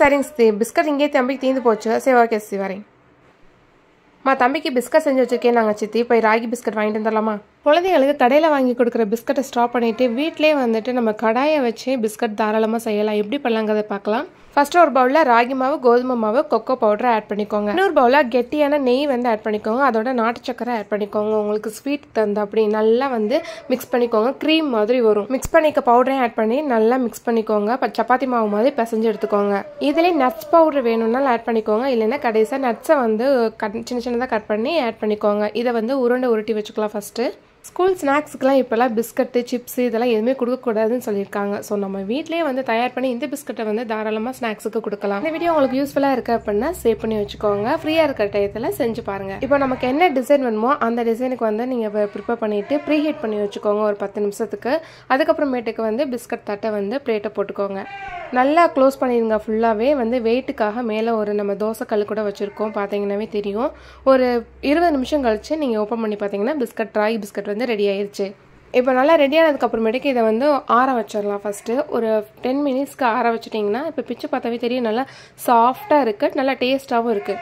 சரிங்க சித்தி. பிஸ்கட் இங்கே தம்பிக்கு தீர்ந்து போச்சு. சரி ஓகே சித்தி வரேன். தம்பிக்கு பிஸ்கட் செஞ்சு வச்சிருக்கேன் நாங்கள் சித்தி. போய் ராகி பிஸ்கட் வாங்கிட்டு வந்துடலாமா? குழந்தைங்களுக்கு கடையில் வாங்கி கொடுக்குற பிஸ்கட்டை ஸ்டாப் பண்ணிவிட்டு வீட்டிலே வந்துட்டு நம்ம கடாயை வச்சு பிஸ்கட் தாராளமாக செய்யலாம். எப்படி பண்ணலாங்கிறத பார்க்கலாம். ஃபஸ்ட்டு ஒரு பவுலில் ராகி மாவு, கோதுமை மாவு, கொக்கோ பவுடரை ஆட் பண்ணிக்கோங்க. இன்னொரு பவுலில் கெட்டியான நெய் வந்து ஆட் பண்ணிக்கோங்க. அதோட நாட்டு சக்கரை ஆட் பண்ணிக்கோங்க. உங்களுக்கு ஸ்வீட் தந்து அப்படி நல்லா வந்து மிக்ஸ் பண்ணிக்கோங்க. க்ரீம் மாதிரி வரும். மிக்ஸ் பண்ணிக்க பவுடரையும் ஆட் பண்ணி நல்லா மிக்ஸ் பண்ணிக்கோங்க. சப்பாத்தி மாவு மாதிரி பிசைஞ்சு எடுத்துக்கோங்க. இதிலே நட்ஸ் பவுடர் வேணும்னாலும் ஆட் பண்ணிக்கோங்க. இல்லைன்னா கடைசியாக நட்ஸை வந்து சின்ன சின்னதாக கட் பண்ணி ஆட் பண்ணிக்கோங்க. இதை வந்து உருட்டி வச்சுக்கலாம் ஃபஸ்ட்டு. ஸ்கூல் ஸ்நாக்ஸுக்கெலாம் இப்போல்லாம் பிஸ்கட்டு, சிப்ஸு இதெல்லாம் எதுவுமே கொடுக்கக்கூடாதுன்னு சொல்லியிருக்காங்க. ஸோ நம்ம வீட்டிலே வந்து தயார் பண்ணி இந்த பிஸ்கட்டை வந்து தாராளமாக ஸ்நாக்ஸுக்கு கொடுக்கலாம். இந்த வீடியோ உங்களுக்கு யூஸ்ஃபுல்லாக இருக்குது அப்படின்னா சேவ் பண்ணி வச்சுக்கோங்க. ஃப்ரீயாக இருக்கிற டயத்தில் செஞ்சு பாருங்கள். இப்போ நமக்கு என்ன டிசைன் வேணுமோ அந்த டிசைனுக்கு வந்து நீங்கள் ப்ரிப்பேர் பண்ணிவிட்டு ப்ரீஹீட் பண்ணி வச்சுக்கோங்க ஒரு 10 நிமிஷத்துக்கு. அதுக்கப்புறமேட்டுக்கு வந்து பிஸ்கட் தட்டை வந்து பிளேட்டை போட்டுக்கோங்க. நல்லா க்ளோஸ் பண்ணிடுங்க. ஃபுல்லாகவே வந்து வெயிட்டுக்காக மேலே ஒரு நம்ம தோசை கல் கூட வச்சுருக்கோம். பார்த்தீங்கன்னாவே தெரியும். ஒரு 20 நிமிஷம் கழிச்சு நீங்கள் ஓப்பன் பண்ணி பார்த்தீங்கன்னா ராகி பிஸ்கட் வந்து ரெடி ஆயிடுச்சு. இப்போ நல்லா ரெடி ஆனதுக்கப்புறமேட்டுக்கு இதை வந்து ஆற வச்சிடலாம். ஃபஸ்ட்டு ஒரு 10 மினிட்ஸ்க்கு ஆற வச்சிட்டிங்கன்னா இப்போ பிச்சு பார்த்தாவே தெரியும் நல்லா சாஃப்டாக இருக்குது, நல்லா டேஸ்ட்டாகவும் இருக்குது.